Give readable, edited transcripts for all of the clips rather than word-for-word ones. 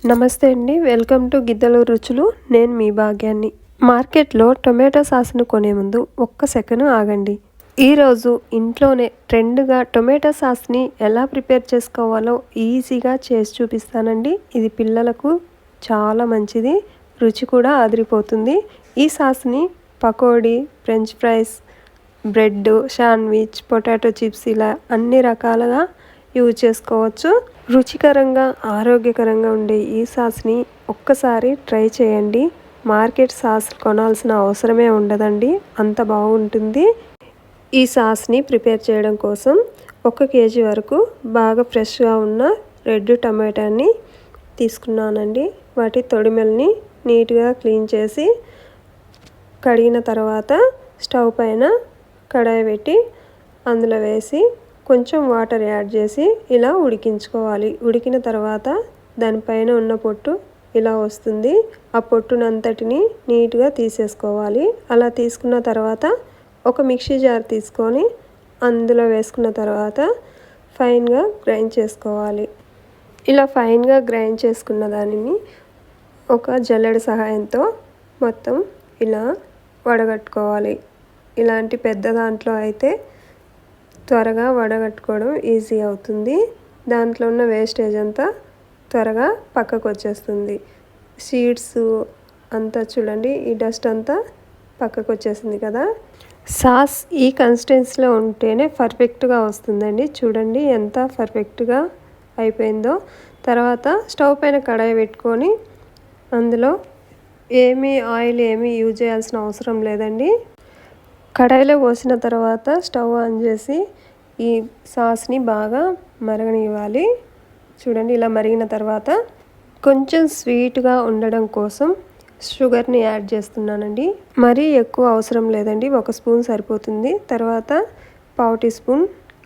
నమస్తే అండి, welcome to గిద్దలు రుచులు. నేను మీ భాగ్యాన్ని. మార్కెట్లో టొమాటో సాస్ను కొనే ముందు ఒక్క సెకను ఆగండి. ఈరోజు ఇంట్లోనే ట్రెండ్గా టొమాటో సాస్ని ఎలా ప్రిపేర్ చేసుకోవాలో ఈజీగా చేసి చూపిస్తానండి. ఇది పిల్లలకు చాలా మంచిది, రుచి కూడా అదిరిపోతుంది. ఈ సాస్ని pakodi, French fries, bread sandwich, potato chips ఇలా అన్ని రకాలుగా యూజ్ చేసుకోవచ్చు. రుచికరంగా ఆరోగ్యకరంగా ఉండే ఈ సాస్ని ఒక్కసారి ట్రై చేయండి. మార్కెట్ సాస్ కొనాల్సిన అవసరమే ఉండదండి, అంత బాగుంటుంది. ఈ సాస్ని ప్రిపేర్ చేయడం కోసం 1 కేజీ వరకు బాగా ఫ్రెష్గా ఉన్న రెడ్ టమాటాని తీసుకున్నానండి. వాటి తొడిమెల్ని నీట్గా క్లీన్ చేసి కడిగిన తర్వాత స్టవ్ పైన కడాయి పెట్టి అందులో వేసి కొంచెం వాటర్ యాడ్ చేసి ఇలా ఉడికించుకోవాలి. ఉడికిన తర్వాత దానిపైన ఉన్న పొట్టు ఇలా వస్తుంది. ఆ పొట్టునంతటిని నీట్గా తీసేసుకోవాలి. అలా తీసుకున్న తర్వాత ఒక మిక్సీ జార్ తీసుకొని అందులో వేసుకున్న తర్వాత ఫైన్గా గ్రైండ్ చేసుకోవాలి. ఇలా ఫైన్గా గ్రైండ్ చేసుకున్న దానిని ఒక జల్లెడ సహాయంతో మొత్తం ఇలా వడగట్టుకోవాలి. ఇలాంటి పెద్ద దాంట్లో అయితే త్వరగా వడగట్టుకోవడం ఈజీ అవుతుంది. దాంట్లో ఉన్న వేస్టేజ్ అంతా త్వరగా పక్కకు వచ్చేస్తుంది. సీడ్స్ అంతా చూడండి, ఈ డస్ట్ అంతా పక్కకు వచ్చేసింది కదా. సాస్ ఈ కన్సిస్టెన్సీలో ఉంటేనే పర్ఫెక్ట్గా వస్తుందండి. చూడండి ఎంత పర్ఫెక్ట్గా అయిపోయిందో. తర్వాత స్టవ్ పైన కడాయి పెట్టుకొని అందులో ఆయిల్ ఏమీ యూజ్ చేయాల్సిన అవసరం లేదండి. కడాయిలో పోసిన తర్వాత స్టవ్ ఆన్ చేసి ఈ సాస్ని బాగా మరగనివ్వాలి. చూడండి ఇలా మరిగిన తర్వాత కొంచెం స్వీట్గా ఉండడం కోసం షుగర్ని యాడ్ చేస్తున్నానండి. మరీ ఎక్కువ అవసరం లేదండి, 1 స్పూన్ సరిపోతుంది. తర్వాత 1/2 టీ స్పూన్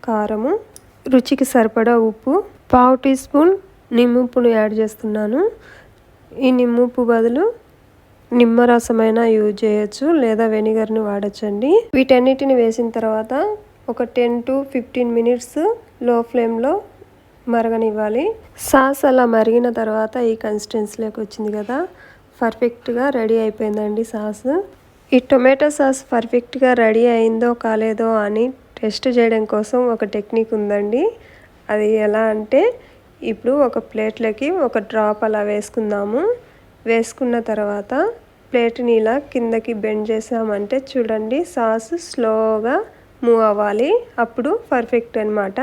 కారము, రుచికి సరిపడా ఉప్పు, 1/2 టీ స్పూన్ నిమ్మప్పును యాడ్ చేస్తున్నాను. ఈ నిమ్మప్పు బదులు నిమ్మరసమైనా యూజ్ చేయొచ్చు లేదా వెనిగర్ని వాడచ్చండి. వీటన్నిటిని వేసిన తర్వాత ఒక 10 to 15 మినిట్స్ లో ఫ్లేమ్లో మరగనివ్వాలి. సాస్ అలా మరిగిన తర్వాత ఈ కన్సిస్టెన్సీలోకి వచ్చింది కదా, పర్ఫెక్ట్గా రెడీ అయిపోయిందండి సాస్. ఈ టొమాటో సాస్ పర్ఫెక్ట్గా రెడీ అయిందో కాలేదో అని టెస్ట్ చేయడం కోసం ఒక టెక్నిక్ ఉందండి. అది ఎలా అంటే, ఇప్పుడు ఒక ప్లేట్లోకి ఒక డ్రాప్ అలా వేసుకుందాము. వేసుకున్న తర్వాత ప్లేట్ని ఇలా కిందకి బెండ్ చేసామంటే చూడండి సాస్ స్లోగా మూవ్ అవ్వాలి, అప్పుడు పర్ఫెక్ట్ అనమాట.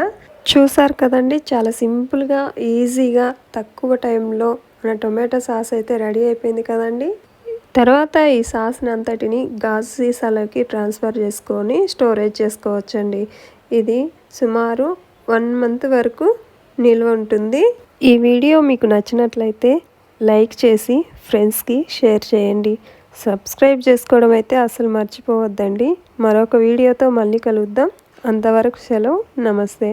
చూసారు కదండి, చాలా సింపుల్గా ఈజీగా తక్కువ టైంలో మన టొమాటో సాస్ అయితే రెడీ అయిపోయింది కదండి. తర్వాత ఈ సాస్ని అంతటిని గాజు సీసాలోకి ట్రాన్స్ఫర్ చేసుకొని స్టోరేజ్ చేసుకోవచ్చండి. ఇది సుమారు 1 మంత్ వరకు నిల్వ ఉంటుంది. ఈ వీడియో మీకు నచ్చినట్లయితే లైక్ చేసి ఫ్రెండ్స్కి షేర్ చేయండి. సబ్స్క్రైబ్ చేసుకోవడం అయితే అసలు మర్చిపోవద్దండి. మరొక వీడియోతో మళ్ళీ కలుద్దాం. అంతవరకు సెలవు, నమస్తే.